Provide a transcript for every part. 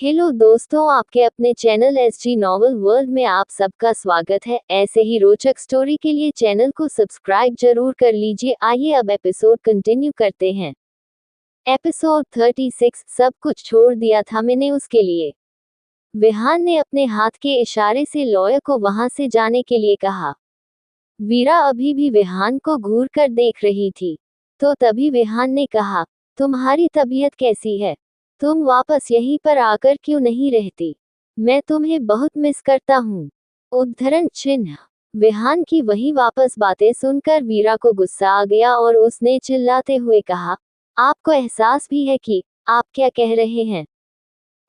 Hello दोस्तों, आपके अपने चैनल एसजी नॉवल वर्ल्ड में आप सबका स्वागत है। ऐसे ही रोचक स्टोरी के लिए चैनल को सब्सक्राइब जरूर कर लीजिए। आइए अब एपिसोड कंटिन्यू करते हैं। एपिसोड 36। सब कुछ छोड़ दिया था मैंने उसके लिए। विहान ने अपने हाथ के इशारे से लॉयर को वहां से जाने के लिए कहा। वीरा अभी भी विहान को घूर कर देख रही थी। तो तभी विहान ने कहा, तुम्हारी तबीयत कैसी है? तुम वापस यहीं पर आकर क्यों नहीं रहती? मैं तुम्हें बहुत मिस करता हूँ। उद्धरण चिन्ह। विहान की वही वापस बातें सुनकर वीरा को गुस्सा आ गया और उसने चिल्लाते हुए कहा, आपको एहसास भी है कि आप क्या कह रहे हैं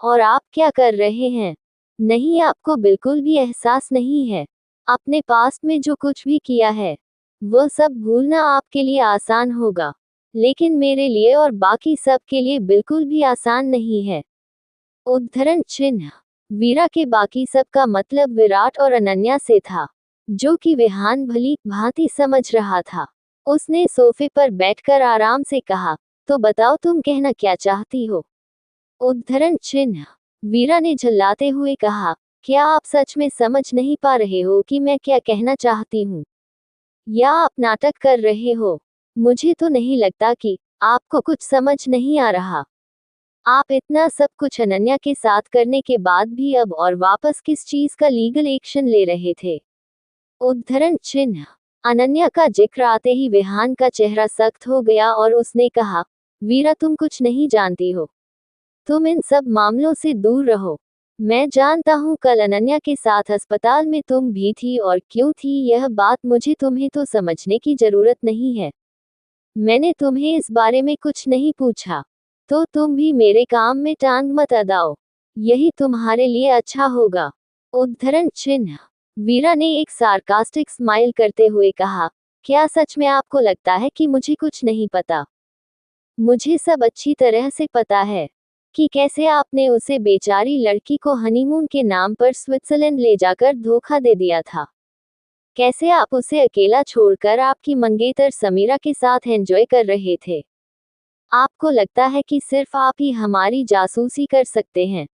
और आप क्या कर रहे हैं? नहीं, आपको बिल्कुल भी एहसास नहीं है। अपने पास्ट में जो कुछ भी किया है वह सब भूलना आपके लिए आसान होगा, लेकिन मेरे लिए और बाकी सब के लिए बिल्कुल भी आसान नहीं है। उद्धरण चिन्ह। वीरा के बाकी सब का मतलब विराट और अनन्या से था, जो कि विहान भली भांति समझ रहा था। उसने सोफे पर बैठकर आराम से कहा, तो बताओ तुम कहना क्या चाहती हो? उद्धरण चिन्ह। वीरा ने झल्लाते हुए कहा, क्या आप सच में समझ नहीं पा रहे हो कि मैं क्या कहना चाहती हूँ, या आप नाटक कर रहे हो? मुझे तो नहीं लगता कि आपको कुछ समझ नहीं आ रहा। आप इतना सब कुछ अनन्या के साथ करने के बाद भी अब और वापस किस चीज का लीगल एक्शन ले रहे थे? उद्धरण चिन्ह। अनन्या का जिक्र आते ही विहान का चेहरा सख्त हो गया और उसने कहा, वीरा तुम कुछ नहीं जानती हो। तुम इन सब मामलों से दूर रहो। मैं जानता हूँ कल अनन्या के साथ अस्पताल में तुम भी थी, और क्यों थी यह बात मुझे तुम्हें तो समझने की जरूरत नहीं है। मैंने तुम्हें इस बारे में कुछ नहीं पूछा, तो तुम भी मेरे काम में टांग मत अड़ाओ। यही तुम्हारे लिए अच्छा होगा। उद्धरण चिन्ह। वीरा ने एक सार्कास्टिक स्माइल करते हुए कहा, क्या सच में आपको लगता है कि मुझे कुछ नहीं पता? मुझे सब अच्छी तरह से पता है कि कैसे आपने उसे बेचारी लड़की को हनीमून के नाम पर स्विट्जरलैंड ले जाकर धोखा दे दिया था। कैसे आप उसे अकेला छोड़कर आपकी मंगेतर समीरा के साथ एंजॉय कर रहे थे। आपको लगता है कि सिर्फ आप ही हमारी जासूसी कर सकते हैं,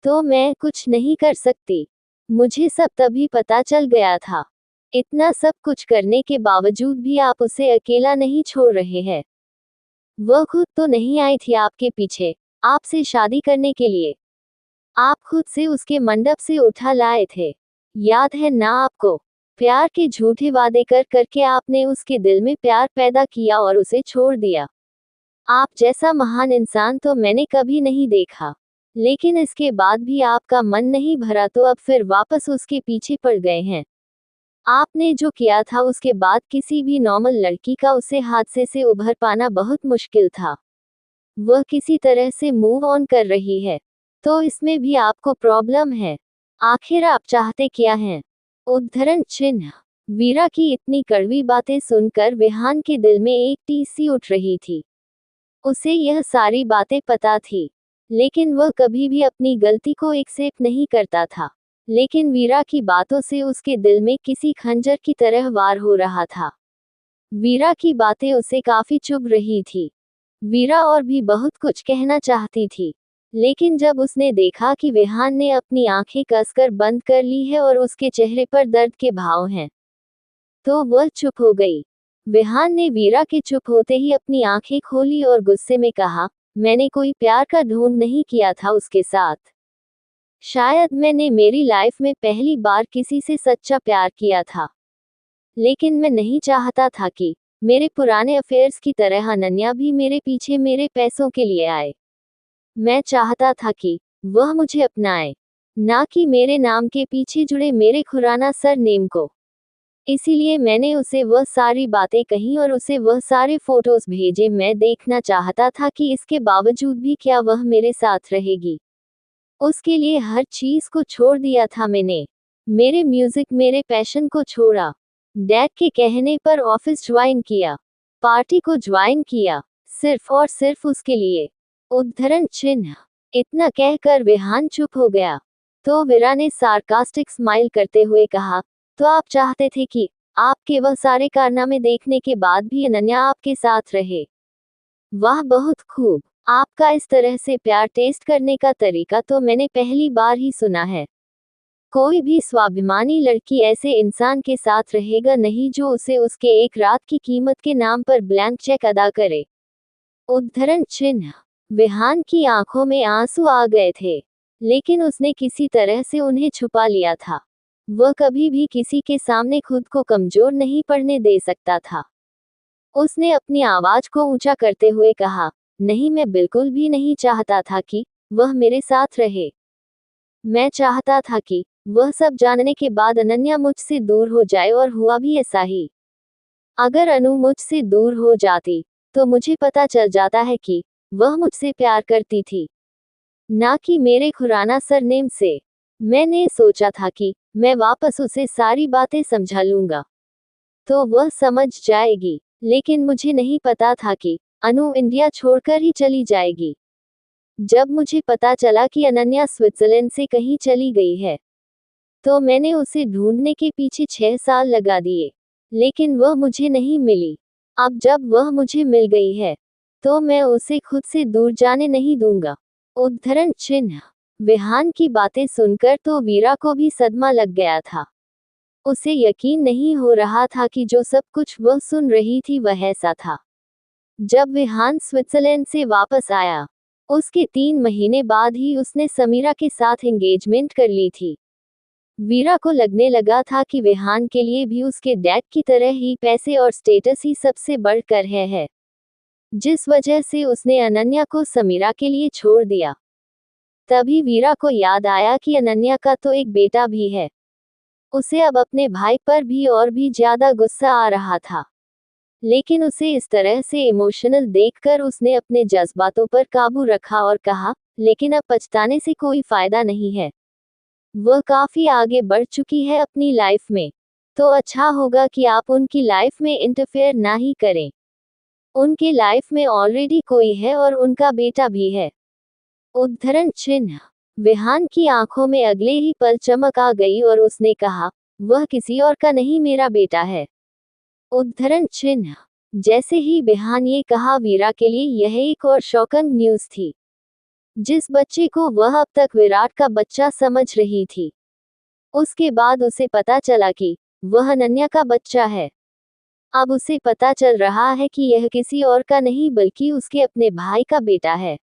तो मैं कुछ नहीं कर सकती। मुझे सब तभी पता चल गया था। इतना सब कुछ करने के बावजूद भी आप उसे अकेला नहीं छोड़ रहे हैं। वह खुद तो नहीं आई थी आपके पीछे आपसे शादी करने के लिए। आप खुद से उसके मंडप से उठा लाए थे। याद है ना आपको? प्यार के झूठे वादे कर करके आपने उसके दिल में प्यार पैदा किया और उसे छोड़ दिया। आप जैसा महान इंसान तो मैंने कभी नहीं देखा। लेकिन इसके बाद भी आपका मन नहीं भरा, तो अब फिर वापस उसके पीछे पड़ गए हैं। आपने जो किया था उसके बाद किसी भी नॉर्मल लड़की का उसे हादसे से उभर पाना बहुत मुश्किल था। वह किसी तरह से मूव ऑन कर रही है, तो इसमें भी आपको प्रॉब्लम है। आखिर आप चाहते क्या हैं? उद्धरण चिन्ह। वीरा की इतनी कड़वी बातें सुनकर विहान के दिल में एक टीस सी उठ रही थी। उसे यह सारी बातें पता थी, लेकिन वह कभी भी अपनी गलती को एक्सेप्ट नहीं करता था। लेकिन वीरा की बातों से उसके दिल में किसी खंजर की तरह वार हो रहा था। वीरा की बातें उसे काफी चुभ रही थी। वीरा और भी बहुत कुछ कहना चाहती थी, लेकिन जब उसने देखा कि विहान ने अपनी आंखें कसकर बंद कर ली है और उसके चेहरे पर दर्द के भाव हैं, तो वह चुप हो गई। विहान ने वीरा के चुप होते ही अपनी आंखें खोली और गुस्से में कहा, मैंने कोई प्यार का ढोंग नहीं किया था उसके साथ। शायद मैंने मेरी लाइफ में पहली बार किसी से सच्चा प्यार किया था। लेकिन मैं नहीं चाहता था कि मेरे पुराने अफेयर्स की तरह अनन्या भी मेरे पीछे मेरे पैसों के लिए आए। मैं चाहता था कि वह मुझे अपनाए, ना कि मेरे नाम के पीछे जुड़े मेरे खुराना सरनेम को। इसीलिए मैंने उसे वह सारी बातें कही और उसे वह सारे फोटोज भेजे। मैं देखना चाहता था कि इसके बावजूद भी क्या वह मेरे साथ रहेगी। उसके लिए हर चीज को छोड़ दिया था मैंने। मेरे म्यूजिक, मेरे पैशन को छोड़ा। डैड के कहने पर ऑफिस ज्वाइन किया, पार्टी को ज्वाइन किया, सिर्फ और सिर्फ उसके लिए। उद्धरण चिन्ह। इतना कहकर विहान चुप हो गया। तो वीरा ने सार्कास्टिक स्माइल करते हुए कहा, तो आप चाहते थे कि आपके वह सारे कारनामे देखने के बाद भी अनन्या आपके साथ रहे? वाह, बहुत खूब। आपका इस तरह से प्यार टेस्ट करने का तरीका तो मैंने पहली बार ही सुना है। कोई भी स्वाभिमानी लड़की ऐसे इंसान के साथ रहेगा नहीं जो उसे उसके एक रात की कीमत के नाम पर ब्लैंक चेक अदा करे। उद्धरण चिन्ह। विहान की आंखों में आंसू आ गए थे, लेकिन उसने किसी तरह से उन्हें छुपा लिया था। वह कभी भी किसी के सामने खुद को कमजोर नहीं पड़ने दे सकता था। उसने अपनी आवाज को ऊंचा करते हुए कहा, नहीं, मैं बिल्कुल भी नहीं चाहता था कि वह मेरे साथ रहे। मैं चाहता था कि वह सब जानने के बाद अनन्या मुझसे दूर हो जाए, और हुआ भी ऐसा ही। अगर अनु मुझसे दूर हो जाती, तो मुझे पता चल जाता है कि वह मुझसे प्यार करती थी, ना कि मेरे खुराना सरनेम से। मैंने सोचा था कि मैं वापस उसे सारी बातें समझा लूंगा, तो वह समझ जाएगी, लेकिन मुझे नहीं पता था कि अनु इंडिया छोड़कर ही चली जाएगी। जब मुझे पता चला कि अनन्या स्विट्जरलैंड से कहीं चली गई है, तो मैंने उसे ढूंढने के पीछे 6 साल लगा दिए, लेकिन वह मुझे नहीं मिली। अब जब वह मुझे मिल गई है, तो मैं उसे खुद से दूर जाने नहीं दूंगा। उद्धरण चिन्ह। विहान की बातें सुनकर तो वीरा को भी सदमा लग गया था। उसे यकीन नहीं हो रहा था कि जो सब कुछ वह सुन रही थी वह ऐसा था। जब विहान स्विट्जरलैंड से वापस आया, उसके 3 महीने बाद ही उसने समीरा के साथ एंगेजमेंट कर ली थी। वीरा को लगने लगा था कि विहान के लिए भी उसके डैड की तरह ही पैसे और स्टेटस ही सबसे बढ़कर है, जिस वजह से उसने अनन्या को समीरा के लिए छोड़ दिया। तभी वीरा को याद आया कि अनन्या का तो एक बेटा भी है। उसे अब अपने भाई पर भी और भी ज्यादा गुस्सा आ रहा था, लेकिन उसे इस तरह से इमोशनल देखकर उसने अपने जज्बातों पर काबू रखा और कहा, लेकिन अब पछताने से कोई फायदा नहीं है। वह काफी आगे बढ़ चुकी है अपनी लाइफ में, तो अच्छा होगा कि आप उनकी लाइफ में इंटरफेयर ना ही करें। उनके लाइफ में ऑलरेडी कोई है और उनका बेटा भी है। उद्धरण चिन्ह। विहान की आंखों में अगले ही पल चमक आ गई और उसने कहा, वह किसी और का नहीं, मेरा बेटा है। उद्धरण चिन्ह। जैसे ही विहान ये कहा, वीरा के लिए यह एक और शॉकिंग न्यूज थी। जिस बच्चे को वह अब तक विराट का बच्चा समझ रही थी, उसके बाद उसे पता चला कि वह अनन्या का बच्चा है। अब उसे पता चल रहा है कि यह किसी और का नहीं बल्कि उसके अपने भाई का बेटा है।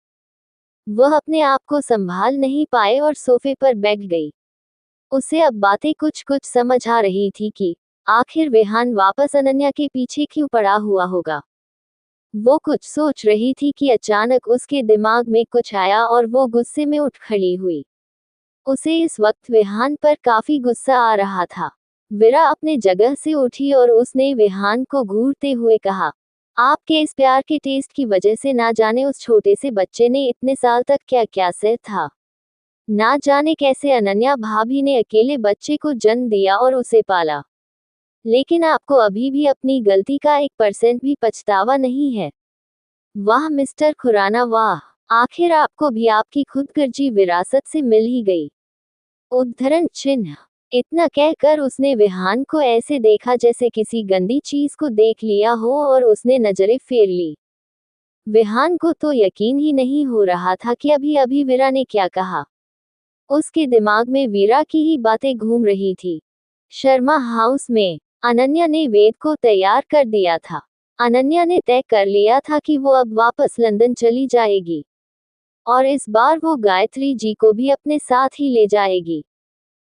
वह अपने आप को संभाल नहीं पाए और सोफे पर बैठ गई। उसे अब बातें कुछ कुछ समझ आ रही थी कि आखिर विहान वापस अनन्या के पीछे क्यों पड़ा हुआ होगा। वो कुछ सोच रही थी कि अचानक उसके दिमाग में कुछ आया और वो गुस्से में उठ खड़ी हुई। उसे इस वक्त विहान पर काफी गुस्सा आ रहा था। वीरा अपने जगह से उठी और उसने विहान को घूरते हुए कहा, आपके इस प्यार के टेस्ट की वजह से ना जाने उस छोटे से बच्चे ने इतने साल तक क्या क्या सह था। ना जाने कैसे अनन्या भाभी ने अकेले बच्चे को जन्म दिया और उसे पाला, लेकिन आपको अभी भी अपनी गलती का 1% भी पछतावा नहीं है। वाह मिस्टर खुराना वाह, आखिर आपको भी आपकी खुदगर्जी विरासत से मिल ही गई। उद्धरण चिन्ह। इतना कहकर उसने विहान को ऐसे देखा जैसे किसी गंदी चीज को देख लिया हो और उसने नजरें फेर ली। विहान को तो यकीन ही नहीं हो रहा था कि अभी अभी वीरा ने क्या कहा। उसके दिमाग में वीरा की ही बातें घूम रही थी। शर्मा हाउस में अनन्या ने वेद को तैयार कर दिया था। अनन्या ने तय कर लिया था कि वो अब वापस लंदन चली जाएगी, और इस बार वो गायत्री जी को भी अपने साथ ही ले जाएगी।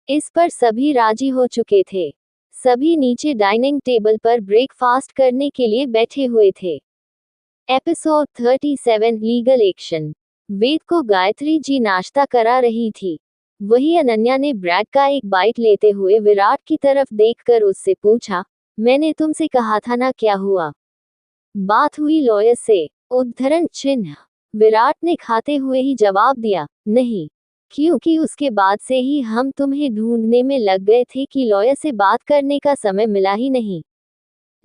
इस पर सभी राजी हो चुके थे। सभी नीचे डाइनिंग टेबल पर ब्रेकफास्ट करने के लिए बैठे हुए थे। Episode 37 legal action. वेद को गायत्री जी नाश्ता करा रही थी। वही अनन्या ने ब्रेड का एक बाइट लेते हुए विराट की तरफ देखकर उससे पूछा, मैंने तुमसे कहा था ना, क्या हुआ? बात हुई लॉयर से? उद्धरण चिन्ह। विराट ने खाते हुए ही जवाब दिया, नहीं, क्योंकि उसके बाद से ही हम तुम्हें ढूंढने में लग गए थे कि लॉयर से बात करने का समय मिला ही नहीं।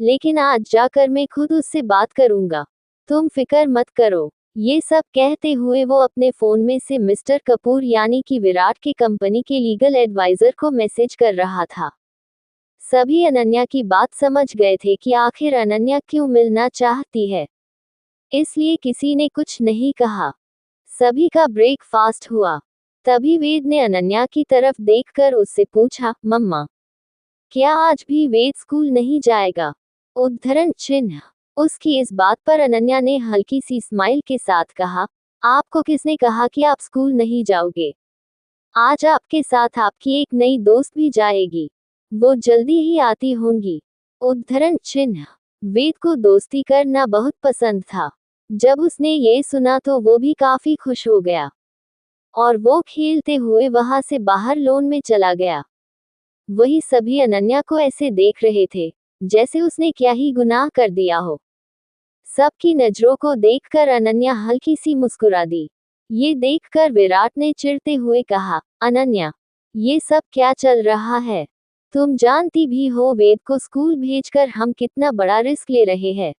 लेकिन आज जाकर मैं खुद उससे बात करूंगा, तुम फिक्र मत करो। ये सब कहते हुए वो अपने फोन में से मिस्टर कपूर यानी कि विराट के कंपनी के लीगल एडवाइजर को मैसेज कर रहा था। सभी अनन्या की बात समझ गए थे कि आखिर अनन्या क्यों मिलना चाहती है। इसलिए किसी ने कुछ नहीं कहा। सभी का ब्रेकफास्ट हुआ। तभी वेद ने अनन्या की तरफ देखकर उससे पूछा, मम्मा, क्या आज भी वेद स्कूल नहीं जाएगा? उद्धरण चिन्ह। उसकी इस बात पर अनन्या ने हल्की सी स्माइल के साथ कहा, आपको किसने कहा कि आप स्कूल नहीं जाओगे? आज आपके साथ आपकी एक नई दोस्त भी जाएगी। वो जल्दी ही आती होंगी। उद्धरण चिन्ह। वेद को दोस्ती करना बहुत पसंद था। जब उसने ये सुना तो वो भी काफी खुश हो गया और वो खेलते हुए वहां से बाहर लॉन में चला गया। वही सभी अनन्या को ऐसे देख रहे थे जैसे उसने क्या ही गुनाह कर दिया हो। सबकी नजरों को देखकर अनन्या हल्की सी मुस्कुरा दी। ये देखकर विराट ने चिढ़ते हुए कहा, अनन्या, ये सब क्या चल रहा है? तुम जानती भी हो वेद को स्कूल भेजकर हम कितना बड़ा रिस्क ले रहे हैं।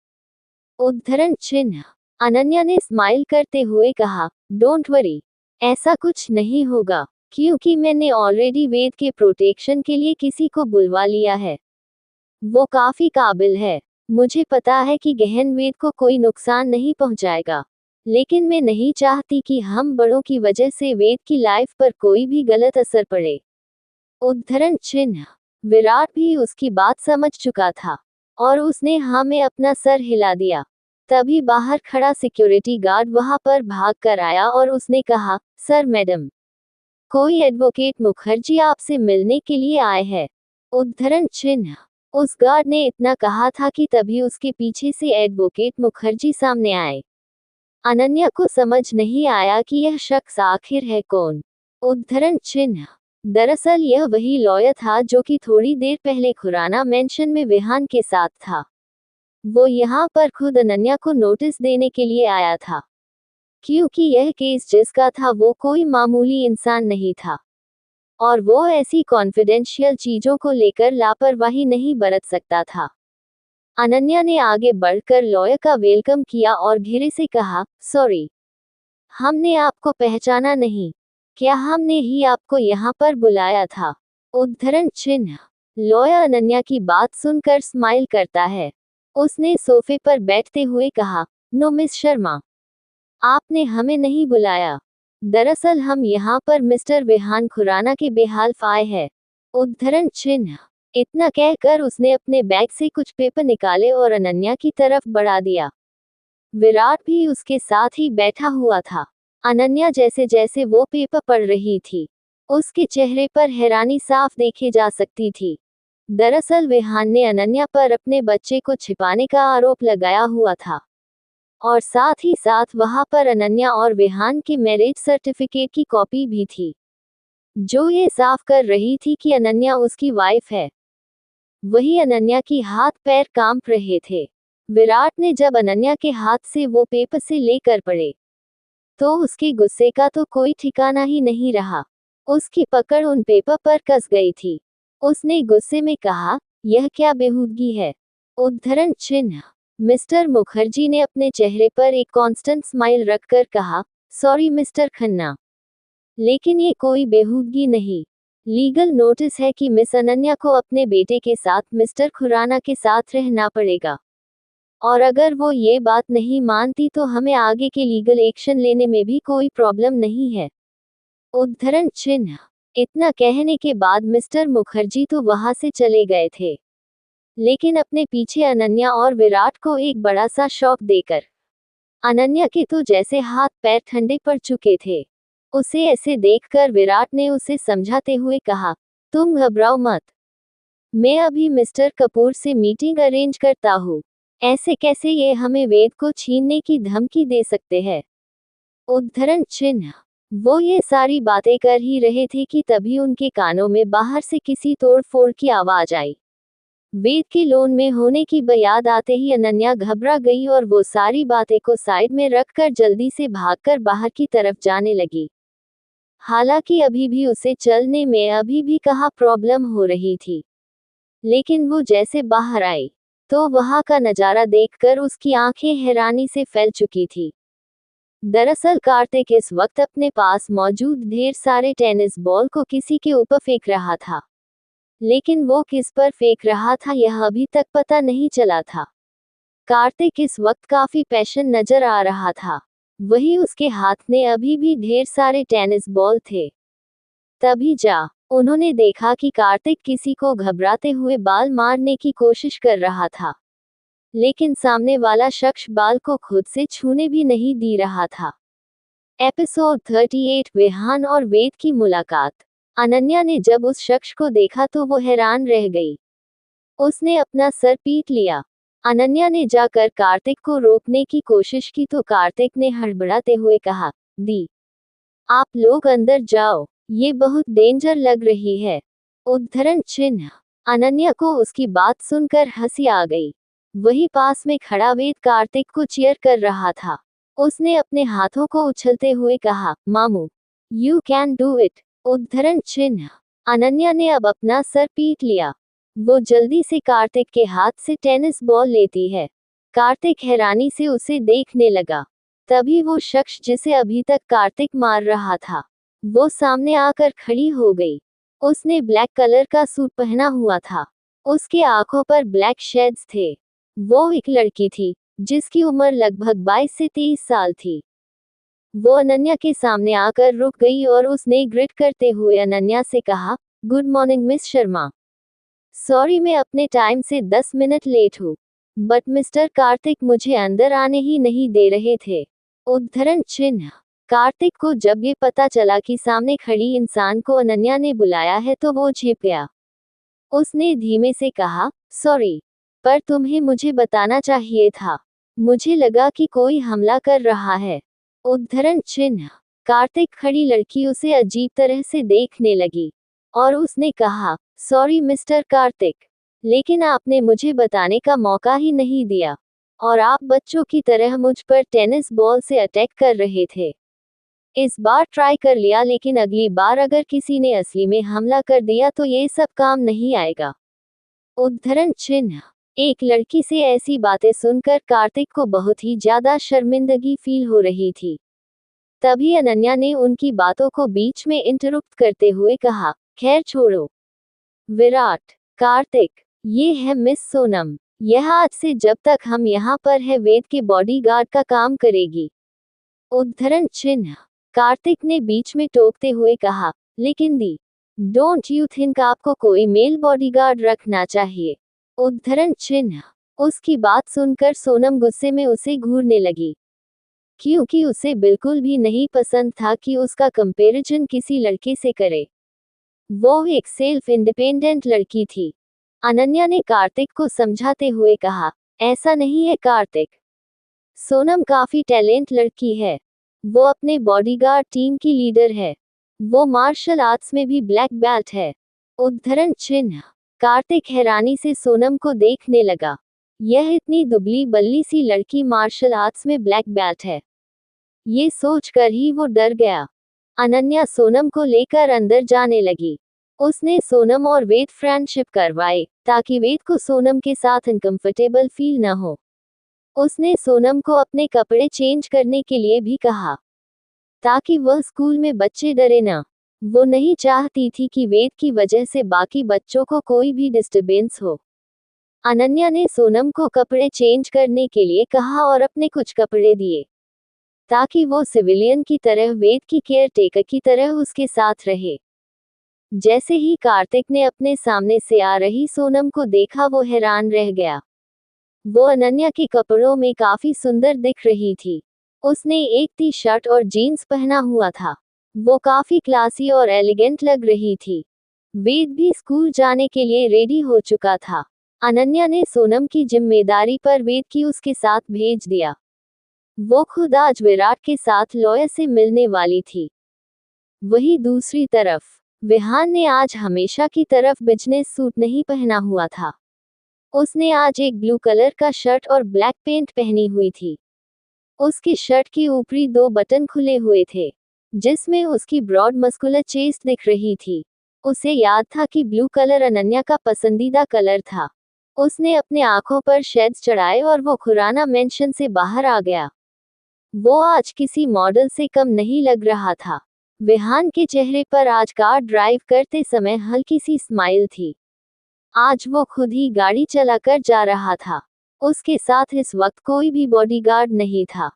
उद्धरण चिन्ह। अनन्या ने स्माइल करते हुए कहा, डोंट वरी, ऐसा कुछ नहीं होगा, क्योंकि मैंने ऑलरेडी वेद के प्रोटेक्शन के लिए किसी को बुलवा लिया है। वो काफी काबिल है। मुझे पता है कि गहन वेद को कोई नुकसान नहीं पहुंचाएगा, लेकिन मैं नहीं चाहती कि हम बड़ों की वजह से वेद की लाइफ पर कोई भी गलत असर पड़े। उद्धरण चिन्ह। विराट भी उसकी बात समझ चुका था और उसने हाँ में अपना सर हिला दिया। तभी बाहर खड़ा सिक्योरिटी गार्ड वहां पर भाग कर आया और उसने कहा, सर मैडम, कोई एडवोकेट मुखर्जी आपसे मिलने के लिए आए हैं। उद्धरण चिन्ह। उस गार्ड ने इतना कहा था कि तभी उसके पीछे से एडवोकेट मुखर्जी सामने आए। अनन्या को समझ नहीं आया कि यह शख्स आखिर है कौन। उद्धरण चिन्ह। दरअसल यह वही लॉयर था जो कि थोड़ी देर पहले खुराना मेंशन में विहान के साथ था। वो यहाँ पर खुद अनन्या को नोटिस देने के लिए आया था, क्योंकि यह केस जिसका था वो कोई मामूली इंसान नहीं था और वो ऐसी कॉन्फिडेंशियल चीजों को लेकर लापरवाही नहीं बरत सकता था। अनन्या ने आगे बढ़कर लॉयर का वेलकम किया और धीरे से कहा, सॉरी, हमने आपको पहचाना नहीं। क्या हमने ही आपको यहाँ पर बुलाया था? उद्धरण चिन्ह। लॉयर अनन्या की बात सुनकर स्माइल करता है। उसने सोफे पर बैठते हुए कहा, नो मिस शर्मा, आपने हमें नहीं बुलाया। दरअसल हम यहाँ पर मिस्टर विहान खुराना के बेहाल्फ आए हैं। उद्धरण चिन्ह। इतना कहकर उसने अपने बैग से कुछ पेपर निकाले और अनन्या की तरफ बढ़ा दिया। विराट भी उसके साथ ही बैठा हुआ था। अनन्या जैसे जैसे वो पेपर पढ़ रही थी, उसके चेहरे पर हैरानी साफ देखी जा सकती थी। दरअसल विहान ने अनन्या पर अपने बच्चे को छिपाने का आरोप लगाया हुआ था और साथ ही साथ वहां पर अनन्या और विहान के मैरिज सर्टिफिकेट की कॉपी भी थी, जो ये साफ कर रही थी कि अनन्या उसकी वाइफ है। वही अनन्या की हाथ पैर कांप रहे थे। विराट ने जब अनन्या के हाथ से वो पेपर से लेकर पढ़े तो उसके गुस्से का तो कोई ठिकाना ही नहीं रहा। उसकी पकड़ उन पेपर पर कस गई थी। उसने गुस्से में कहा, यह क्या बेहूदगी है? उद्धरण चिन्ह। मिस्टर मुखर्जी ने अपने चेहरे पर एक कांस्टेंट स्माइल रखकर कहा, सॉरी मिस्टर खन्ना, लेकिन ये कोई बेहूदगी नहीं। लीगल नोटिस है कि मिस अनन्या को अपने बेटे के साथ मिस्टर खुराना के साथ रहना पड़ेगा और अगर वो ये बात नहीं मानती तो हमें आगे के लीगल एक्शन लेने में भी कोई प्रॉब्लम नहीं है। उद्धरण चिन्ह। इतना कहने के बाद मिस्टर मुखर्जी तो वहां से चले गए थे, लेकिन अपने पीछे अनन्या और विराट को एक बड़ा सा शॉक देकर। अनन्या के तो जैसे हाथ पैर ठंडे पड़ चुके थे। उसे ऐसे देखकर विराट ने उसे समझाते हुए कहा, तुम घबराओ मत, मैं अभी मिस्टर कपूर से मीटिंग अरेंज करता हूँ। ऐसे कैसे ये हमें वेद को छीनने की धमकी दे सकते हैं? उद्धरण चिन्ह। वो ये सारी बातें कर ही रहे थे कि तभी उनके कानों में बाहर से किसी तोड़फोड़ की आवाज आई। वेद के लोन में होने की याद आते ही अनन्या घबरा गई और वो सारी बातें को साइड में रखकर जल्दी से भागकर बाहर की तरफ जाने लगी। हालांकि अभी भी उसे चलने में अभी भी कहाँ प्रॉब्लम हो रही थी, लेकिन वो जैसे बाहर आई तो वहां का नजारा देखकर उसकी आंखें हैरानी से फैल चुकी थी। दरअसल कार्तिक इस वक्त अपने पास मौजूद ढेर सारे टेनिस बॉल को किसी के ऊपर फेंक रहा था, लेकिन वो किस पर फेंक रहा था यह अभी तक पता नहीं चला था। कार्तिक इस वक्त काफी पैशन नजर आ रहा था। वही उसके हाथ में अभी भी ढेर सारे टेनिस बॉल थे। तभी उन्होंने देखा कि कार्तिक किसी को घबराते हुए बाल मारने की कोशिश कर रहा था, लेकिन सामने वाला शख्स बाल को खुद से छूने भी नहीं दे रहा था। एपिसोड 38 विहान और वेद की मुलाकात। अनन्या ने जब उस शख्स को देखा तो वो हैरान रह गई। उसने अपना सर पीट लिया। अनन्या ने जाकर कार्तिक को रोकने की कोशिश की तो कार्तिक ने हड़बड़ाते हुए कहा, दी, आप लोग अंदर जाओ, ये बहुत डेंजर लग रही है। उद्धरण चिन्ह। अनन्या को उसकी बात सुनकर हंसी आ गई। वही पास में खड़ा वेद कार्तिक को चीयर कर रहा था। उसने अपने हाथों को उछलते हुए कहा, मामू, यू कैन डू इट। उद्धरण चिन्ह। अनन्या ने अब अपना सर पीट लिया। वो जल्दी से कार्तिक के हाथ से टेनिस बॉल लेती है। कार्तिक हैरानी से उसे देखने लगा। तभी वो शख्स जिसे अभी तक कार्तिक मार रहा था, वो सामने आकर खड़ी हो गई। उसने ब्लैक कलर का सूट पहना हुआ था। उसके आंखों पर ब्लैक शेड्स थे। वो एक लड़की थी जिसकी उम्र लगभग 22 से 30 साल थी। वो अनन्या के सामने आकर रुक गई और उसने ग्रिट करते हुए अनन्या से कहा, good morning miss Sharma. Sorry, मैं अपने टाइम से 10 मिनट लेट हूँ, बट मिस्टर कार्तिक मुझे अंदर आने ही नहीं दे रहे थे। उद्धरण चिन्ह। कार्तिक को जब ये पता चला कि सामने खड़ी इंसान को अनन्या ने बुलाया है तो वो झिप गया। उसने धीमे से कहा, सॉरी, पर तुम्हें मुझे बताना चाहिए था। मुझे लगा कि कोई हमला कर रहा है। उद्धरण चिन्ह। कार्तिक खड़ी लड़की उसे अजीब तरह से देखने लगी और उसने कहा, सॉरी मिस्टर कार्तिक, लेकिन आपने मुझे बताने का मौका ही नहीं दिया और आप बच्चों की तरह मुझ पर टेनिस बॉल से अटैक कर रहे थे। इस बार ट्राई कर लिया, लेकिन अगली बार अगर किसी ने असली में हमला कर दिया तो ये सब काम नहीं आएगा। उद्धरण चिन्ह। एक लड़की से ऐसी बातें सुनकर कार्तिक को बहुत ही ज्यादा शर्मिंदगी फील हो रही थी। तभी अनन्या ने उनकी बातों को बीच में इंटरप्ट करते हुए कहा, खैर छोड़ो। विराट, कार्तिक, ये है मिस सोनम। यह आज से जब तक हम यहाँ पर है वेद के बॉडीगार्ड का काम करेगी। उद्धरण चिन्ह। कार्तिक ने बीच में टोकते हुए कहा, लेकिन दी, डोंट यू थिंक आपको कोई मेल बॉडीगार्ड रखना चाहिए। उद्धरण चिन्ह। उसकी बात सुनकर सोनम गुस्से में उसे घूरने लगी, क्योंकि उसे बिल्कुल भी नहीं पसंद था कि उसका कंपैरिजन किसी लड़के से करे। वो एक सेल्फ इंडिपेंडेंट लड़की थी। अनन्या ने कार्तिक को समझाते हुए कहा, ऐसा नहीं है कार्तिक, सोनम काफी टैलेंट लड़की है। वो अपने बॉडीगार्ड टीम की लीडर है। वो मार्शल आर्ट्स में भी ब्लैक बेल्ट है। उद्धरण चिन्ह। कार्तिक हैरानी से सोनम को देखने लगा। यह इतनी दुबली बल्ली सी लड़की मार्शल आर्ट्स में ब्लैक बेल्ट है, ये सोचकर ही वो डर गया। अनन्या सोनम को लेकर अंदर जाने लगी। उसने सोनम और वेद फ्रेंडशिप करवाए ताकि वेद को सोनम के साथ अनकंफर्टेबल फील न हो। उसने सोनम को अपने कपड़े चेंज करने के लिए भी कहा ताकि वह स्कूल में बच्चे डरे न। वो नहीं चाहती थी कि वेद की वजह से बाकी बच्चों को कोई भी डिस्टर्बेंस हो। अनन्या ने सोनम को कपड़े चेंज करने के लिए कहा और अपने कुछ कपड़े दिए ताकि वो सिविलियन की तरह वेद की केयर टेकर की तरह उसके साथ रहे। जैसे ही कार्तिक ने अपने सामने से आ रही सोनम को देखा वो हैरान रह गया। वो अनन्या के कपड़ों में काफी सुंदर दिख रही थी। उसने एक टी शर्ट और जीन्स पहना हुआ था। वो काफी क्लासी और एलिगेंट लग रही थी। वेद भी स्कूल जाने के लिए रेडी हो चुका था। अनन्या ने सोनम की जिम्मेदारी पर वेद की उसके साथ भेज दिया। वो खुद आज विराट के साथ लॉयर से मिलने वाली थी। वही दूसरी तरफ विहान ने आज हमेशा की तरफ बिजनेस सूट नहीं पहना हुआ था। उसने आज एक ब्लू कलर का शर्ट और ब्लैक पेंट पहनी हुई थी। उसकी शर्ट की ऊपरी 2 बटन खुले हुए थे, जिसमें उसकी ब्रॉड मस्कुलर चेस्ट दिख रही थी। उसे याद था कि ब्लू कलर अनन्या का पसंदीदा कलर था। उसने अपने आंखों पर शेड्स चढ़ाए और वो खुराना मेंशन से बाहर आ गया। वो आज किसी मॉडल से कम नहीं लग रहा था। विहान के चेहरे पर आज कार ड्राइव करते समय हल्की सी स्माइल थी। आज वो खुद ही गाड़ी चलाकर जा रहा था। उसके साथ इस वक्त कोई भी बॉडीगार्ड नहीं था।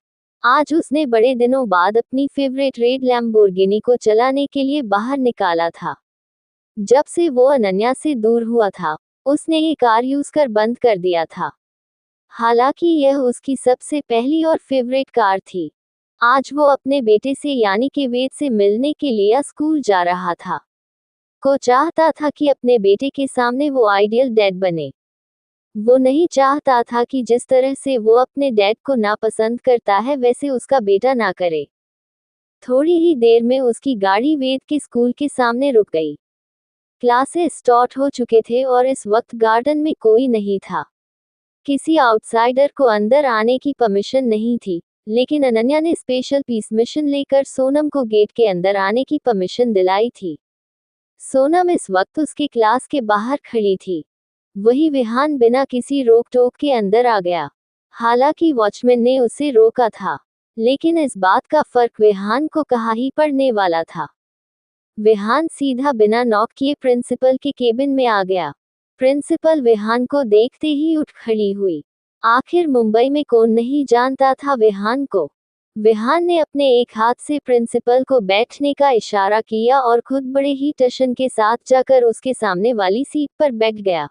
आज उसने बड़े दिनों बाद अपनी फेवरेट रेड लैम्बोर्गिनी को चलाने के लिए बाहर निकाला था। जब से वो अनन्या से दूर हुआ था, उसने ये कार यूज कर बंद कर दिया था। हालांकि यह उसकी सबसे पहली और फेवरेट कार थी। आज वो अपने बेटे से यानी कि वेद से मिलने के लिए स्कूल जा रहा था। को चाहता था कि अपने बेटे के सामने वो आइडियल डैड बने। वो नहीं चाहता था कि जिस तरह से वो अपने डैड को नापसंद करता है वैसे उसका बेटा ना करे। थोड़ी ही देर में उसकी गाड़ी वेद के स्कूल के सामने रुक गई। क्लासेस स्टार्ट हो चुके थे और इस वक्त गार्डन में कोई नहीं था। किसी आउटसाइडर को अंदर आने की परमिशन नहीं थी, लेकिन अनन्या ने स्पेशल पीस मिशन लेकर सोनम को गेट के अंदर आने की परमिशन दिलाई थी। सोनम इस वक्त उसके क्लास के बाहर खड़ी थी। वही विहान बिना किसी रोक टोक के अंदर आ गया। हालांकि वॉचमैन ने उसे रोका था, लेकिन इस बात का फर्क विहान को कहाँ ही पड़ने वाला था। विहान सीधा बिना नॉक किए प्रिंसिपल के केबिन में आ गया। प्रिंसिपल विहान को देखते ही उठ खड़ी हुई। आखिर मुंबई में कौन नहीं जानता था विहान को। विहान ने अपने एक हाथ से प्रिंसिपल को बैठने का इशारा किया और खुद बड़े ही टशन के साथ जाकर उसके सामने वाली सीट पर बैठ गया।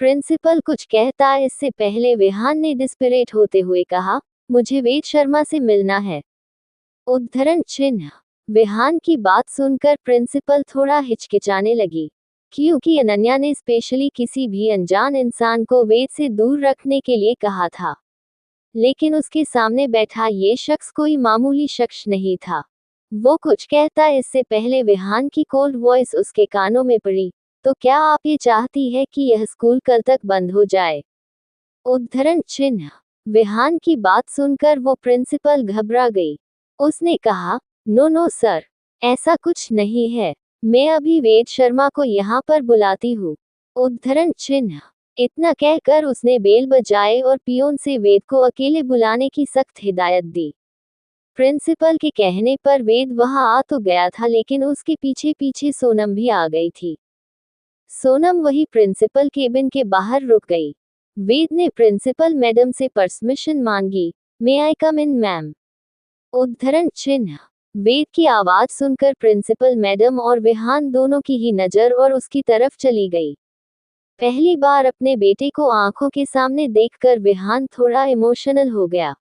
प्रिंसिपल कुछ कहता इससे पहले विहान ने डिस्परेट होते हुए कहा, मुझे वेद शर्मा से मिलना है। उद्धरण चिन्ह। विहान की बात सुनकर प्रिंसिपल थोड़ा हिचकिचाने लगी, क्योंकि अनन्या ने स्पेशली किसी भी अनजान इंसान को वेद से दूर रखने के लिए कहा था। लेकिन उसके सामने बैठा ये शख्स कोई मामूली शख्स नहीं था। वो कुछ कहता इससे पहले विहान की कोल्ड वॉइस उसके कानों में पड़ी, तो क्या आप ये चाहती है कि यह स्कूल कल तक बंद हो जाए? उद्धरण चिन्ह। विहान की बात सुनकर वो प्रिंसिपल घबरा गई। उसने कहा, नो नो सर, ऐसा कुछ नहीं है। मैं अभी वेद शर्मा को यहाँ पर बुलाती हूँ। उद्धरण चिन्ह। इतना कहकर उसने बेल बजाए और पियोन से वेद को अकेले बुलाने की सख्त हिदायत दी। प्रिंसिपल के कहने पर वेद वहां आ तो गया था, लेकिन उसके पीछे पीछे सोनम भी आ गई थी। सोनम वही प्रिंसिपल केबिन के बाहर रुक गई। वेद ने प्रिंसिपल मैडम से परमिशन मांगी, मे आई कम इन मैम? उद्धरण चिन्ह। वेद की आवाज सुनकर प्रिंसिपल मैडम और विहान दोनों की ही नजर और उसकी तरफ चली गई। पहली बार अपने बेटे को आंखों के सामने देखकर विहान थोड़ा इमोशनल हो गया,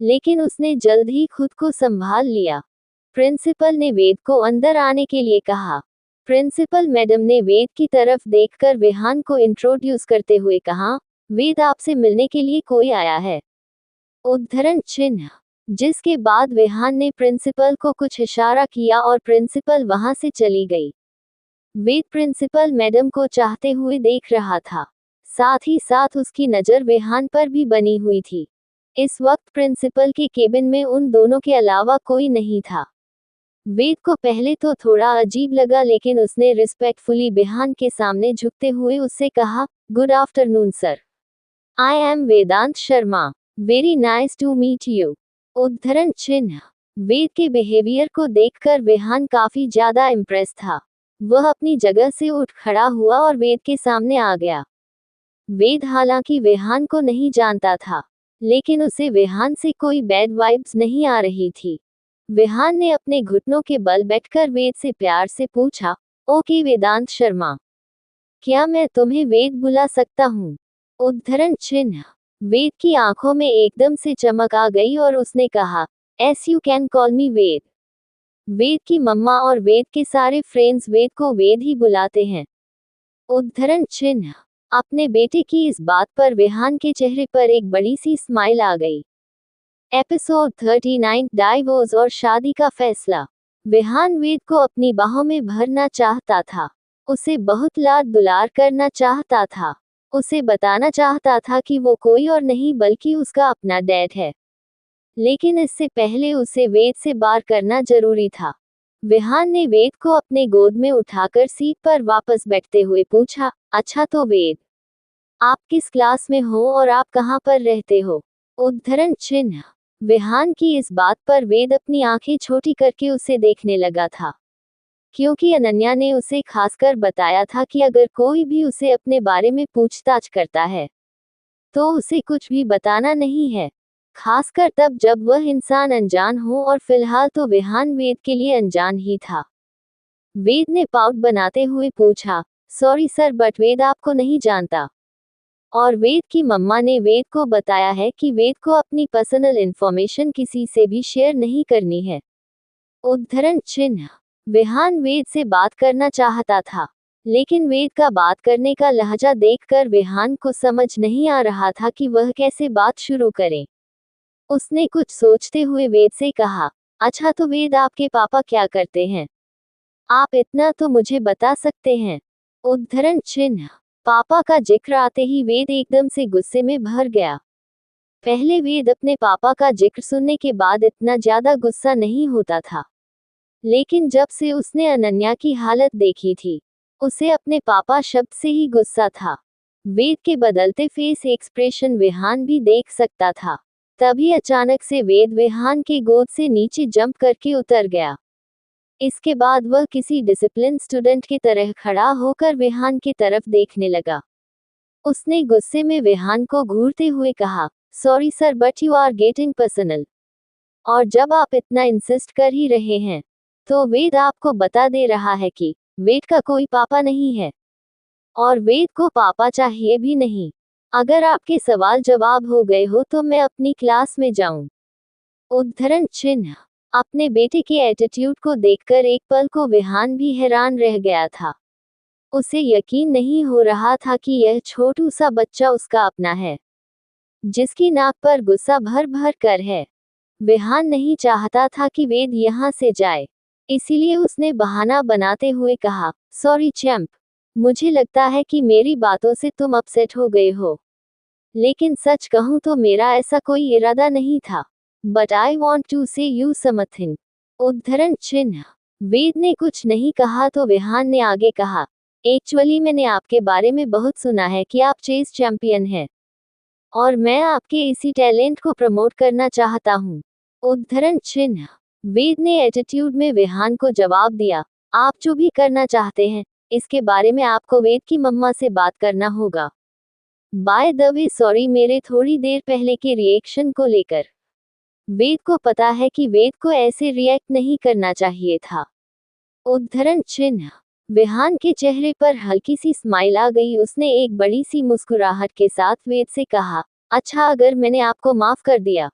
लेकिन उसने जल्द ही खुद को संभाल लिया। प्रिंसिपल ने वेद को अंदर आने के लिए कहा। प्रिंसिपल मैडम ने वेद की तरफ देखकर विहान को इंट्रोड्यूस करते हुए कहा, वेद आपसे मिलने के लिए कोई आया है। उद्धरण चिन्ह। जिसके बाद विहान ने प्रिंसिपल को कुछ इशारा किया और प्रिंसिपल वहां से चली गई। वेद प्रिंसिपल मैडम को चाहते हुए देख रहा था, साथ ही साथ उसकी नजर विहान पर भी बनी हुई थी। इस वक्त प्रिंसिपल के केबिन में उन दोनों के अलावा कोई नहीं था। वेद को पहले तो थोड़ा अजीब लगा, लेकिन उसने रिस्पेक्टफुली विहान के सामने झुकते हुए उससे कहा, good afternoon sir, I am Vedant Sharma, very nice to meet you. उद्धरण चिन्ह। वेद के बिहेवियर को देखकर विहान काफी ज्यादा इम्प्रेस था। वह अपनी जगह से उठ खड़ा हुआ और वेद के सामने आ गया। वेद हालांकि विहान को नहीं जानता था, लेकिन उसे विहान से कोई बैड वाइब्स नहीं आ रही थी। विहान ने अपने घुटनों के बल बैठकर वेद से प्यार से पूछा, ओके वेदांत शर्मा, क्या मैं तुम्हें वेद बुला सकता हूँ? उद्धरण चिन्ह। वेद की आंखों में एकदम से चमक आ गई और उसने कहा, yes you can call me Ved. Ved की मम्मा और वेद के सारे फ्रेंड्स वेद को वेद ही बुलाते हैं। उद्धरण चिन्ह। अपने बेटे की इस बात पर विहान के चेहरे पर एक बड़ी सी स्माइल आ गई। एपिसोड 39 डाइवोर्स और शादी का फैसला। विहान वेद को अपनी बाहों में भरना चाहता था। उसे बहुत लाड दुलार करना चाहता था। उसे बताना चाहता था कि वो कोई और नहीं बल्कि उसका अपना डैड है। लेकिन इससे पहले उसे वेद से बात करना जरूरी था। विहान ने वेद को अपने गोद में उठाकर सीट पर वापस बैठते हुए पूछा, अच्छा तो वेद, आप किस क्लास में हो और आप कहाँ पर रहते हो? उद्धरण चिन्ह। विहान की इस बात पर वेद अपनी आंखें छोटी करके उसे देखने लगा था, क्योंकि अनन्या ने उसे खासकर बताया था कि अगर कोई भी उसे अपने बारे में पूछताछ करता है तो उसे कुछ भी बताना नहीं है, खासकर तब जब वह इंसान अनजान हो, और फिलहाल तो विहान वेद के लिए अनजान ही था। वेद ने पाउट बनाते हुए पूछा, सॉरी सर, बट वेद आपको नहीं जानता। और वेद की मम्मा ने वेद को बताया है कि वेद को अपनी पर्सनल इंफॉर्मेशन किसी से भी शेयर नहीं करनी है। उद्धरण चिन्ह। विहान वेद से बात करना चाहता था, लेकिन वेद का बात करने का लहजा देखकर विहान को समझ नहीं आ रहा था कि वह कैसे बात शुरू करे। उसने कुछ सोचते हुए वेद से कहा, अच्छा तो वेद, आपके पापा क्या करते हैं? आप इतना तो मुझे बता सकते हैं। उद्धरण चिन्ह। पापा का जिक्र आते ही वेद एकदम से गुस्से में भर गया। पहले वेद अपने पापा का जिक्र सुनने के बाद इतना ज्यादा गुस्सा नहीं होता था, लेकिन जब से उसने अनन्या की हालत देखी थी, उसे अपने पापा शब्द से ही गुस्सा था। वेद के बदलते फेस एक्सप्रेशन विहान भी देख सकता था। तभी अचानक से वेद विहान के गोद से नीचे जंप करके उतर गया। इसके बाद वह किसी डिसिप्लिन स्टूडेंट की तरह खड़ा होकर विहान की तरफ देखने लगा। उसने गुस्से में विहान को घूरते हुए कहा, sorry sir, but you are getting personal. और जब आप इतना इंसिस्ट कर ही रहे हैं, तो वेद आपको बता दे रहा है कि वेद का कोई पापा नहीं है, और वेद को पापा चाहिए भी नहीं। अगर आपके सवाल जवाब हो गए हो तो मैं अपनी क्लास में जाऊं। उद्धरण चिन्ह। अपने बेटे के एटीट्यूड को देखकर एक पल को विहान भी हैरान रह गया था। उसे यकीन नहीं हो रहा था कि यह छोटू सा बच्चा उसका अपना है, जिसकी नाक पर गुस्सा भर भर कर है। विहान नहीं चाहता था कि वेद यहाँ से जाए, इसीलिए उसने बहाना बनाते हुए कहा, सॉरी चैंप, मुझे लगता है कि मेरी बातों से तुम अपसेट हो गए हो, लेकिन सच कहूँ तो मेरा ऐसा कोई इरादा नहीं था। बट आई वॉन्ट टू से यू समथिंग। उद्धरण चिन्ह। वेद ने कुछ नहीं कहा तो विहान ने आगे कहा, एक्चुअली मैंने आपके बारे में बहुत सुना है कि आप चेस चैंपियन हैं, और मैं आपके इसी टैलेंट को प्रमोट करना चाहता हूँ। उद्धरण चिन्ह। वेद ने एटीट्यूड में विहान को जवाब दिया, आप जो भी करना चाहते हैं, इसके बारे में आपको वेद की मम्मा से बात करना होगा। बाय द वे सॉरी मेरे थोड़ी देर पहले के रिएक्शन को लेकर। वेद को पता है कि वेद को ऐसे रिएक्ट नहीं करना चाहिए था। उद्धरण चिन्ह। विहान के चेहरे पर हल्की सी स्माइल आ गई। उसने एक बड़ी सी मुस्कुराहट के साथ वेद से कहा, अच्छा, अगर मैंने आपको माफ कर दिया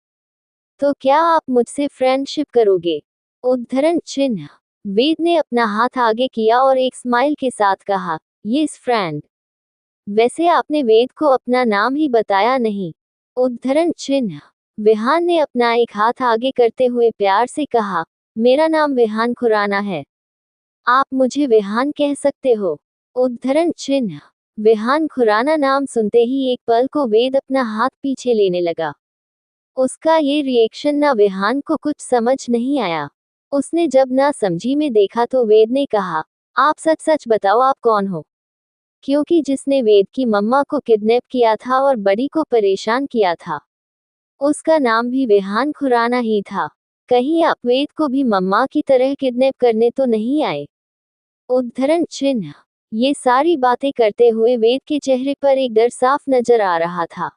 तो क्या आप मुझसे फ्रेंडशिप करोगे? उद्धरण चिन्ह। वेद ने अपना हाथ आगे किया और एक स्माइल के साथ कहा, यस फ्रेंड। वैसे आपने वेद को अपना नाम ही बताया नहीं। उद्धरण चिन्ह। विहान ने अपना एक हाथ आगे करते हुए प्यार से कहा, मेरा नाम विहान खुराना है, आप मुझे विहान कह सकते हो। उद्धरण चिन्ह। विहान खुराना नाम सुनते ही एक पल को वेद अपना हाथ पीछे लेने लगा। उसका ये रिएक्शन ना विहान को कुछ समझ नहीं आया। उसने जब ना समझी में देखा तो वेद ने कहा, आप सच सच बताओ, आप कौन हो? क्योंकि जिसने वेद की मम्मा को किडनैप किया था और बड़ी को परेशान किया था, उसका नाम भी विहान खुराना ही था। कहीं आप वेद को भी मम्मा की तरह किडनैप करने तो नहीं आए? उद्धरण चिन्ह। ये सारी बातें करते हुए वेद के चेहरे पर एक डर साफ नजर आ रहा था,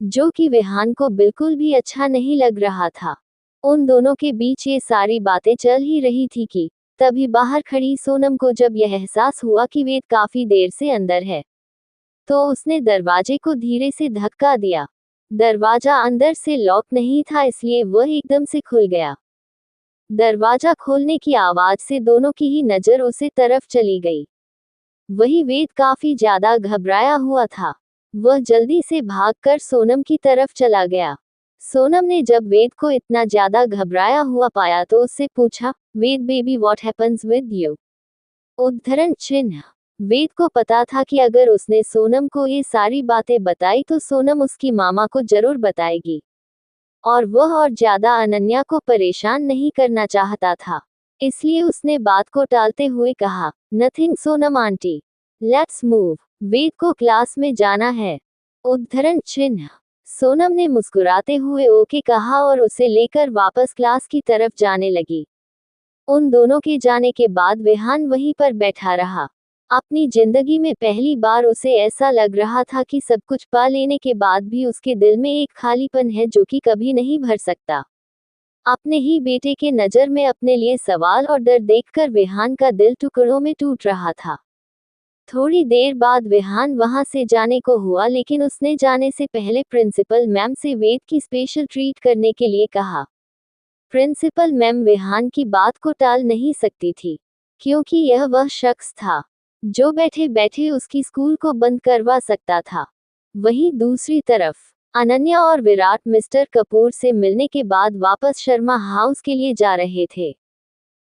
जो कि विहान को बिल्कुल भी अच्छा नहीं लग रहा था। उन दोनों के बीच ये सारी बातें चल ही रही थी कि तभी बाहर खड़ी सोनम को जब यह एहसास हुआ कि वेद काफी देर से अंदर है, तो उसने दरवाजे को धीरे से धक्का दिया। दरवाजा अंदर से लॉक नहीं था, इसलिए वह एकदम से खुल गया। दरवाजा खोलने की आवाज से दोनों की ही नजर उसे तरफ चली गई। वही वेद काफी ज्यादा घबराया हुआ था। वह जल्दी से भागकर सोनम की तरफ चला गया। सोनम ने जब वेद को इतना ज्यादा घबराया हुआ पाया तो उससे पूछा, Ved baby, what happens with you? उद्धरण चिन्ह। वेद को पता था कि अगर उसने सोनम को ये सारी बातें बताई तो सोनम उसकी मामा को जरूर बताएगी, और वह और ज्यादा अनन्या को परेशान नहीं करना चाहता था। इसलिए उसने बात को टालते हुए कहा, nothing Sonam aunty, let's move, Ved को क्लास में जाना है। उद्धरण चिन्ह। सोनम ने मुस्कुराते हुए ओके कहा और उसे लेकर वापस क्लास की तरफ जाने लगी। उन दोनों के जाने के बाद विहान वहीं पर बैठा रहा। अपनी जिंदगी में पहली बार उसे ऐसा लग रहा था कि सब कुछ पा लेने के बाद भी उसके दिल में एक खालीपन है जो कि कभी नहीं भर सकता। अपने ही बेटे के नज़र में अपने लिए सवाल और डर देखकर विहान का दिल टुकड़ों में टूट रहा था। थोड़ी देर बाद विहान वहां से जाने को हुआ, लेकिन उसने जाने से पहले प्रिंसिपल मैम से वेद की स्पेशल ट्रीट करने के लिए कहा। प्रिंसिपल मैम विहान की बात को टाल नहीं सकती थी, क्योंकि यह वह शख्स था जो बैठे बैठे उसकी स्कूल को बंद करवा सकता था। वहीं दूसरी तरफ अनन्या और विराट मिस्टर कपूर से मिलने के बाद वापस शर्मा हाउस के लिए जा रहे थे।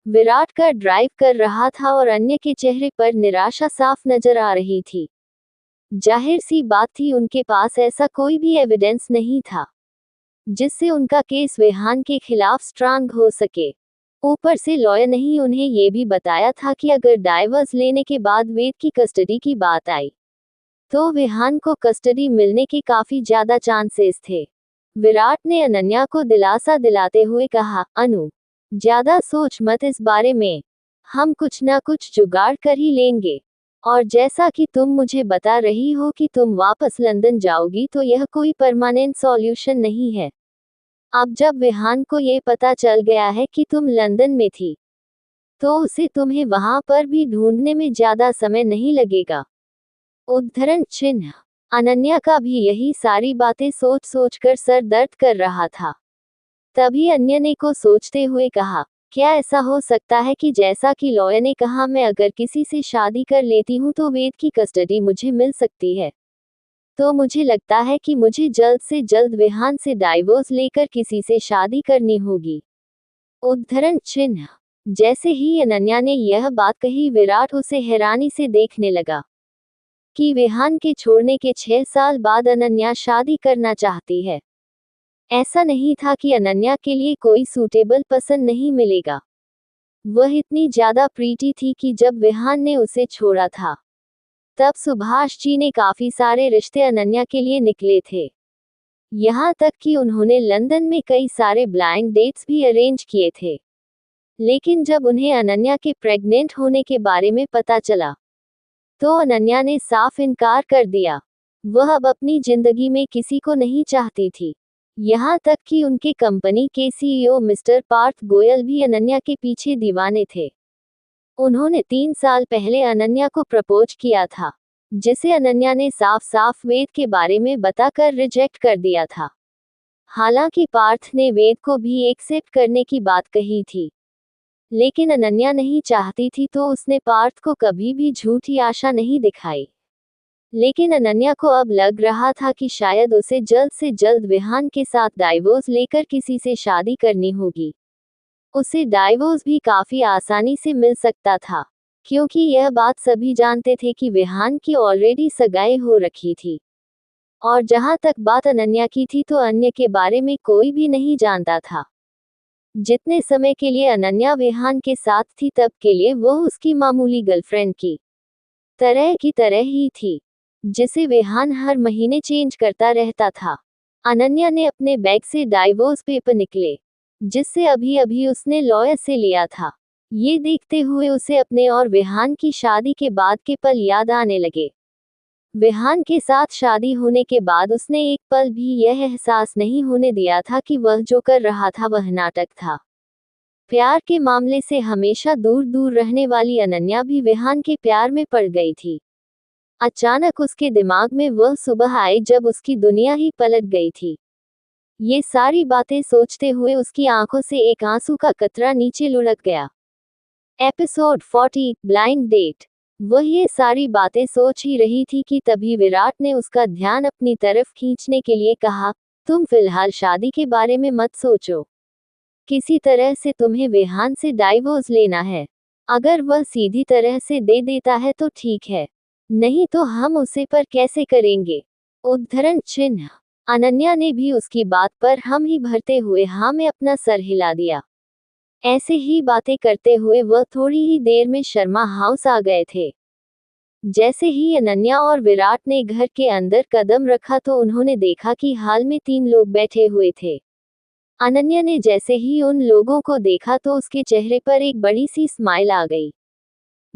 विराट कार ड्राइव कर रहा था और अन्य के चेहरे पर निराशा साफ नजर आ रही थी। जाहिर सी बात थी, उनके पास ऐसा कोई भी एविडेंस नहीं था जिससे उनका केस विहान के खिलाफ स्ट्रांग हो सके। ऊपर से लॉयर ने ही उन्हें ये भी बताया था कि अगर डाइवर्स लेने के बाद वेद की कस्टडी की बात आई तो विहान को कस्टडी मिलने के काफी ज्यादा चांसेस थे। विराट ने अनन्या को दिलासा दिलाते हुए कहा, अनु, ज्यादा सोच मत इस बारे में, हम कुछ ना कुछ जुगाड़ कर ही लेंगे। और जैसा कि तुम मुझे बता रही हो कि तुम वापस लंदन जाओगी, तो यह कोई परमानेंट सॉल्यूशन नहीं है। अब जब विहान को ये पता चल गया है कि तुम लंदन में थी, तो उसे तुम्हें वहां पर भी ढूंढने में ज्यादा समय नहीं लगेगा। उद्धरण चिन्ह। अनन्या का भी यही सारी बातें सोच सोच कर सर दर्द कर रहा था। तभी अन्य ने को सोचते हुए कहा, क्या ऐसा हो सकता है कि जैसा कि लॉयर ने कहा, मैं अगर किसी से शादी कर लेती हूँ तो वेद की कस्टडी मुझे मिल सकती है। तो मुझे लगता है कि मुझे जल्द से जल्द विहान से डाइवोर्स लेकर किसी से शादी करनी होगी। उद्धरण चिन्ह। जैसे ही अनन्या ने यह बात कही, विराट उसे हैरानी से देखने लगा कि विहान के छोड़ने के 6 साल बाद अनन्या शादी करना चाहती है। ऐसा नहीं था कि अनन्या के लिए कोई सूटेबल पसंद नहीं मिलेगा। वह इतनी ज्यादा प्रीटी थी कि जब विहान ने उसे छोड़ा था तब सुभाष जी ने काफी सारे रिश्ते अनन्या के लिए निकले थे। यहाँ तक कि उन्होंने लंदन में कई सारे ब्लाइंड डेट्स भी अरेंज किए थे। लेकिन जब उन्हें अनन्या के प्रेग्नेंट होने के बारे में पता चला तो अनन्या ने साफ इनकार कर दिया। वह अब अपनी जिंदगी में किसी को नहीं चाहती थी। यहाँ तक कि उनके कंपनी के सीईओ मिस्टर पार्थ गोयल भी अनन्या के पीछे दीवाने थे। उन्होंने 3 साल पहले अनन्या को प्रपोज किया था, जिसे अनन्या ने साफ साफ वेद के बारे में बताकर रिजेक्ट कर दिया था। हालांकि पार्थ ने वेद को भी एक्सेप्ट करने की बात कही थी, लेकिन अनन्या नहीं चाहती थी, तो उसने पार्थ को कभी भी झूठी आशा नहीं दिखाई। लेकिन अनन्या को अब लग रहा था कि शायद उसे जल्द से जल्द विहान के साथ डाइवोर्स लेकर किसी से शादी करनी होगी। उसे डाइवोर्स भी काफी आसानी से मिल सकता था, क्योंकि यह बात सभी जानते थे कि विहान की ऑलरेडी सगाई हो रखी थी। और जहां तक बात अनन्या की थी, तो अन्य के बारे में कोई भी नहीं जानता था। जितने समय के लिए अनन्या विहान के साथ थी, तब के लिए वह उसकी मामूली गर्लफ्रेंड की तरह ही थी, जिसे विहान हर महीने चेंज करता रहता था। अनन्या ने अपने बैग से डाइवोर्स पेपर निकले, जिससे अभी अभी उसने लॉयर से लिया था। ये देखते हुए उसे अपने और विहान की शादी के बाद के पल याद आने लगे। विहान के साथ शादी होने के बाद उसने एक पल भी यह एहसास नहीं होने दिया था कि वह जो कर रहा था वह नाटक था। प्यार के मामले से हमेशा दूर दूर रहने वाली अनन्या भी विहान के प्यार में पड़ गई थी। अचानक उसके दिमाग में वह सुबह आई जब उसकी दुनिया ही पलट गई थी। ये सारी बातें सोचते हुए उसकी आंखों से एक आंसू का कतरा नीचे लुढ़क गया। Episode 40 blind date. वह ये सारी बातें सोच ही रही थी कि तभी विराट ने उसका ध्यान अपनी तरफ खींचने के लिए कहा, तुम फिलहाल शादी के बारे में मत सोचो। किसी तरह से तुम्हें विहान से डाइवोर्स लेना है। अगर वह सीधी तरह से दे देता है तो ठीक है, नहीं तो हम उसे पर कैसे करेंगे। उद्धरण चिन्ह। अनन्या ने भी उसकी बात पर हम ही भरते हुए हाँ में अपना सर हिला दिया। ऐसे ही बातें करते हुए वह थोड़ी ही देर में शर्मा हाउस आ गए थे। जैसे ही अनन्या और विराट ने घर के अंदर कदम रखा तो उन्होंने देखा कि हाल में 3 लोग बैठे हुए थे। अनन्या ने जैसे ही उन लोगों को देखा तो उसके चेहरे पर एक बड़ी सी स्माइल आ गई।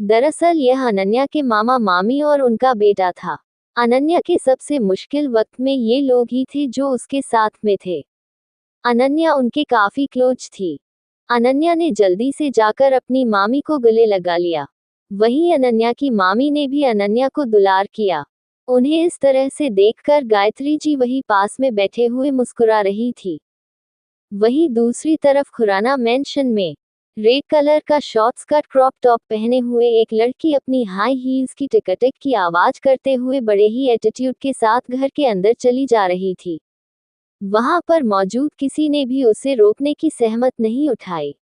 दरअसल यह अनन्या के मामा मामी और उनका बेटा था। अनन्या के सबसे मुश्किल वक्त में ये लोग ही थे जो उसके साथ में थे। अनन्या उनके काफी क्लोज थी। अनन्या ने जल्दी से जाकर अपनी मामी को गले लगा लिया। वहीं अनन्या की मामी ने भी अनन्या को दुलार किया। उन्हें इस तरह से देखकर गायत्री जी वहीं पास में बैठे हुए मुस्कुरा रही थी। वहीं दूसरी तरफ खुराना मेंशन में रेड कलर का शॉर्ट स्कर्ट क्रॉप टॉप पहने हुए एक लड़की अपनी हाई हील्स की टिकटक की आवाज करते हुए बड़े ही एटीट्यूड के साथ घर के अंदर चली जा रही थी। वहां पर मौजूद किसी ने भी उसे रोकने की सहमत नहीं उठाई।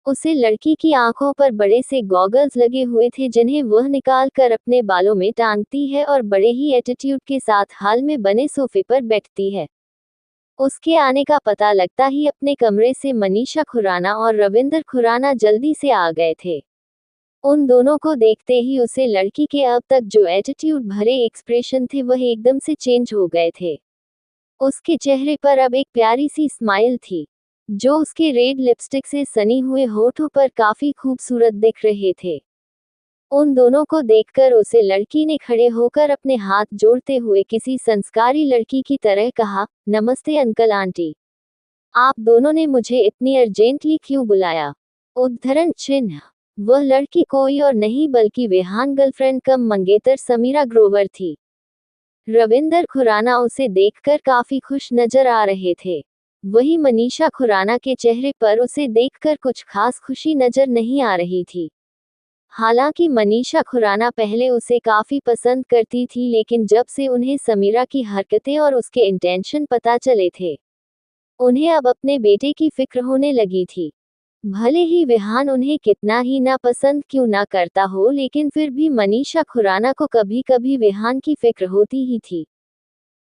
उसे लड़की की आंखों पर बड़े से गॉगल्स लगे हुए थे जिन्हें वह निकाल कर अपने बालों में टांगती है और बड़े ही एटीट्यूड के साथ हाल में बने सोफे पर बैठती है। उसके आने का पता लगता ही अपने कमरे से मनीषा खुराना और रविंदर खुराना जल्दी से आ गए थे। उन दोनों को देखते ही उसे लड़की के अब तक जो एटीट्यूड भरे एक्सप्रेशन थे वह एकदम से चेंज हो गए थे। उसके चेहरे पर अब एक प्यारी सी स्माइल थी, जो उसके रेड लिपस्टिक से सनी हुए होठों पर काफी खूबसूरत दिख रहे थे। उन दोनों को देखकर उसे लड़की ने खड़े होकर अपने हाथ जोड़ते हुए किसी संस्कारी लड़की की तरह कहा, नमस्ते अंकल आंटी। आप दोनों ने मुझे इतनी अर्जेंटली क्यों बुलाया? उद्धरण चिन्ह। वह लड़की कोई और नहीं बल्कि विहान गर्लफ्रेंड कम मंगेतर समीरा ग्रोवर थी। रविंदर खुराना उसे देखकर काफी खुश नजर आ रहे थे। वही मनीषा खुराना के चेहरे पर उसे देखकर कुछ खास खुशी नजर नहीं आ रही थी। हालांकि मनीषा खुराना पहले उसे काफी पसंद करती थी, लेकिन जब से उन्हें समीरा की हरकतें और उसके इंटेंशन पता चले थे, उन्हें अब अपने बेटे की फिक्र होने लगी थी। भले ही विहान उन्हें कितना ही नापसंद क्यों ना करता हो, लेकिन फिर भी मनीषा खुराना को कभी कभी विहान की फिक्र होती ही थी।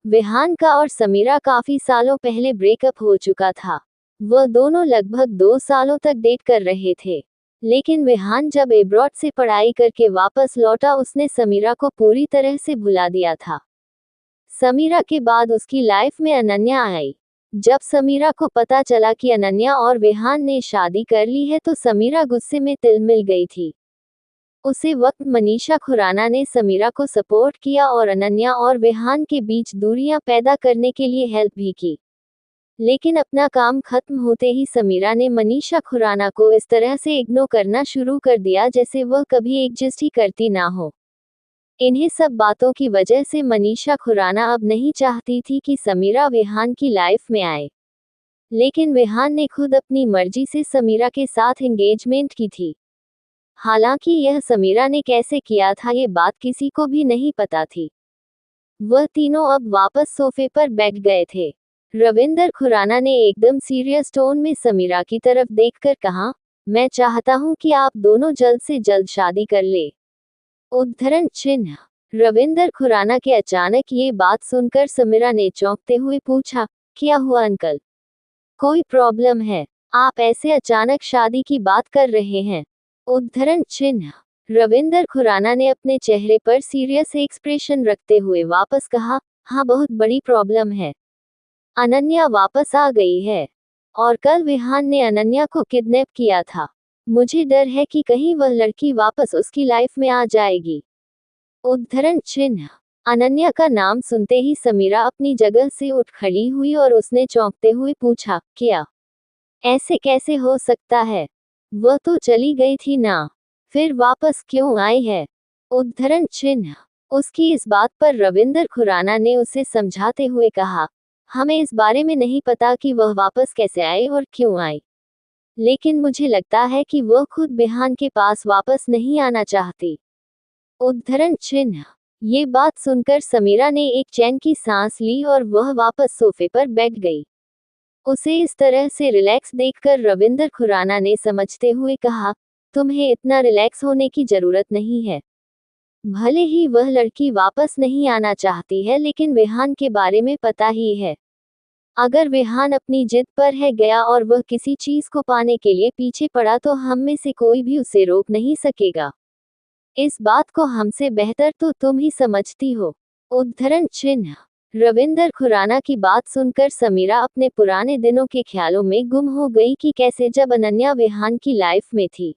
विहान का और समीरा काफी सालों पहले ब्रेकअप हो चुका था। वह दोनों लगभग 2 सालों तक डेट कर रहे थे, लेकिन विहान जब एब्रॉड से पढ़ाई करके वापस लौटा उसने समीरा को पूरी तरह से भुला दिया था। समीरा के बाद उसकी लाइफ में अनन्या आई। जब समीरा को पता चला कि अनन्या और विहान ने शादी कर ली है तो समीरा गुस्से में तिल मिल गई थी। उसी वक्त मनीषा खुराना ने समीरा को सपोर्ट किया और अनन्या और विहान के बीच दूरियां पैदा करने के लिए हेल्प भी की। लेकिन अपना काम खत्म होते ही समीरा ने मनीषा खुराना को इस तरह से इग्नोर करना शुरू कर दिया जैसे वह कभी एग्जिस्ट ही करती ना हो। इन्हीं सब बातों की वजह से मनीषा खुराना अब नहीं चाहती थी कि समीरा विहान की लाइफ में आए। लेकिन विहान ने खुद अपनी मर्जी से समीरा के साथ एंगेजमेंट की थी। हालांकि यह समीरा ने कैसे किया था ये बात किसी को भी नहीं पता थी। वह तीनों अब वापस सोफे पर बैठ गए थे। रविंदर खुराना ने एकदम सीरियस टोन में समीरा की तरफ देखकर कहा, मैं चाहता हूं कि आप दोनों जल्द से जल्द शादी कर ले। उद्धरण चिन्ह। रविंदर खुराना के अचानक ये बात सुनकर समीरा ने चौंकते हुए पूछा, क्या हुआ अंकल? कोई प्रॉब्लम है? आप ऐसे अचानक शादी की बात कर रहे हैं? उद्धरण चिन्ह। रविंदर खुराना ने अपने चेहरे पर सीरियस एक्सप्रेशन रखते हुए वापस कहा, हाँ बहुत बड़ी प्रॉब्लम है। अनन्या वापस आ गई है और कल विहान ने अनन्या को किडनैप किया था। मुझे डर है कि कहीं वह लड़की वापस उसकी लाइफ में आ जाएगी। उद्धरण चिन्ह। अनन्या का नाम सुनते ही समीरा अपनी जगह से उठ खड़ी हुई और उसने चौंकते हुए पूछा, क्या? ऐसे कैसे हो सकता है? वह तो चली गई थी ना, फिर वापस क्यों आई है? उद्धरण चिन्ह। उसकी इस बात पर रविंदर खुराना ने उसे समझाते हुए कहा, हमें इस बारे में नहीं पता कि वह वापस कैसे आई और क्यों आई, लेकिन मुझे लगता है कि वह खुद विहान के पास वापस नहीं आना चाहती। उद्धरण चिन्ह। ये बात सुनकर समीरा ने एक चैन की सांस ली और वह वापस सोफे पर बैठ गई। उसे इस तरह से रिलैक्स देखकर रविंदर खुराना ने समझते हुए कहा, तुम्हें इतना रिलैक्स होने की जरूरत नहीं है। भले ही वह लड़की वापस नहीं आना चाहती है, लेकिन विहान के बारे में पता ही है। अगर विहान अपनी जिद पर है गया और वह किसी चीज को पाने के लिए पीछे पड़ा तो हम में से कोई भी उसे रोक नहीं सकेगा। इस बात को हमसे बेहतर तो तुम ही समझती हो। उद्धरण चिन्ह। रविंदर खुराना की बात सुनकर समीरा अपने पुराने दिनों के ख्यालों में गुम हो गई कि कैसे जब अनन्या विहान की लाइफ में थी,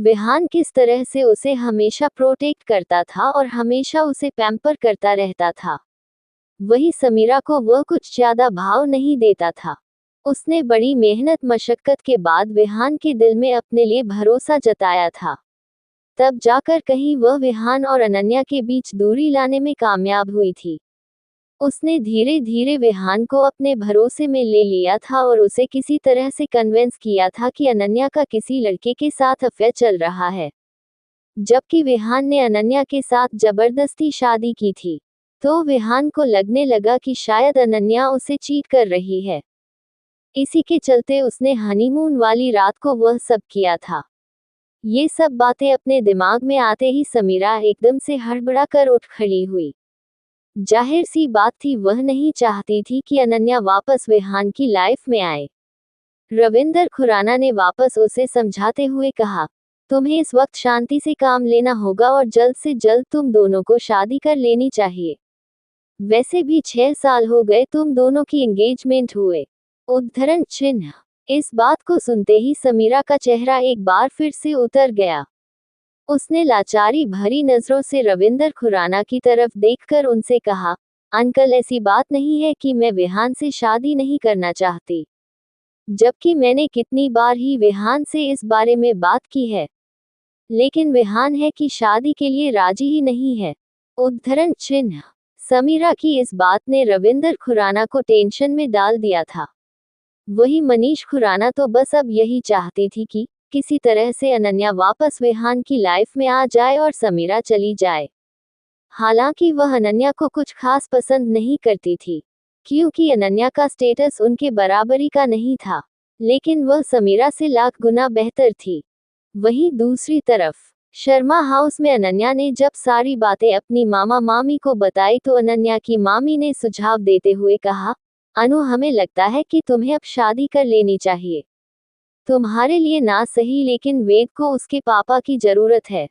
विहान किस तरह से उसे हमेशा प्रोटेक्ट करता था और हमेशा उसे पैम्पर करता रहता था। वही समीरा को वह कुछ ज्यादा भाव नहीं देता था। उसने बड़ी मेहनत मशक्कत के बाद विहान के दिल में अपने लिए भरोसा जताया था। तब जाकर कहीं वह विहान और अनन्या के बीच दूरी लाने में कामयाब हुई थी। उसने धीरे धीरे विहान को अपने भरोसे में ले लिया था और उसे किसी तरह से कन्विंस किया था कि अनन्या का किसी लड़के के साथ अफेयर चल रहा है। जबकि विहान ने अनन्या के साथ जबरदस्ती शादी की थी, तो विहान को लगने लगा कि शायद अनन्या उसे चीट कर रही है। इसी के चलते उसने हनीमून वाली रात को वह सब किया था। ये सब बातें अपने दिमाग में आते ही समीरा एकदम से हड़बड़ा कर उठ खड़ी हुई। जाहिर सी बात थी, वह नहीं चाहती थी कि अनन्या वापस विहान की लाइफ में आए। रविंदर खुराना ने वापस उसे समझाते हुए कहा, तुम्हें इस वक्त शांति से काम लेना होगा और जल्द से जल्द तुम दोनों को शादी कर लेनी चाहिए। वैसे भी 6 साल हो गए तुम दोनों की एंगेजमेंट हुए। उद्धरण चिन्ह। इस बात को सुनते ही समीरा का चेहरा एक बार फिर से उतर गया। उसने लाचारी भरी नजरों से रविंदर खुराना की तरफ देखकर उनसे कहा, अंकल ऐसी बात नहीं है कि मैं विहान से शादी नहीं करना चाहती, जबकि मैंने कितनी बार ही विहान से इस बारे में बात की है, लेकिन विहान है कि शादी के लिए राजी ही नहीं है। उद्धरण चिन्ह। समीरा की इस बात ने रविंदर खुराना को टेंशन में डाल दिया था। वही मनीष खुराना तो बस अब यही चाहती थी कि किसी तरह से अनन्या वापस विहान की लाइफ में आ जाए और समीरा चली जाए। हालांकि वह अनन्या को कुछ खास पसंद नहीं करती थी, क्योंकि अनन्या का स्टेटस उनके बराबरी का नहीं था, लेकिन वह समीरा से लाख गुना बेहतर थी। वहीं दूसरी तरफ शर्मा हाउस में अनन्या ने जब सारी बातें अपनी मामा मामी को बताई तो अनन्या की मामी ने सुझाव देते हुए कहा, अनु हमें लगता है कि तुम्हें अब शादी कर लेनी चाहिए। तुम्हारे लिए ना सही, लेकिन वेद को उसके पापा की जरूरत है।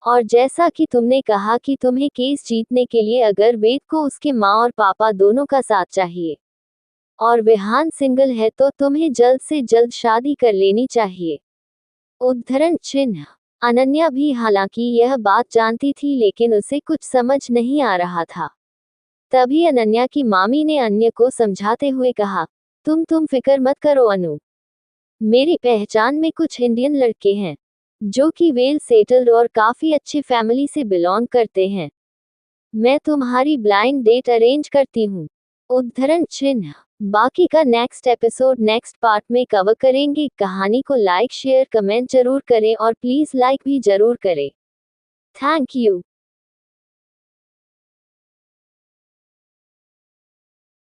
और जैसा कि तुमने कहा कि तुम्हें केस जीतने के लिए अगर वेद को उसके माँ और पापा दोनों का साथ चाहिए, और विहान सिंगल है, तो तुम्हें जल्द से जल्द शादी कर लेनी चाहिए। उद्धरण चिन्ह। अनन्या भी हालांकि यह बात जानती थी, लेकिन उसे कुछ समझ नहीं आ रहा था। तभी अनन्या की मामी ने अन्य को समझाते हुए कहा, तुम फिक्र मत करो अनु, मेरी पहचान में कुछ इंडियन लड़के हैं जो कि वेल सेटल्ड और काफी अच्छी फैमिली से बिलोंग करते हैं। मैं तुम्हारी ब्लाइंड डेट अरेंज करती हूँ। उद्धरण चिन्ह। बाकी का नेक्स्ट एपिसोड नेक्स्ट पार्ट में कवर करेंगे। कहानी को लाइक शेयर कमेंट जरूर करें और प्लीज लाइक भी जरूर करें। Thank you.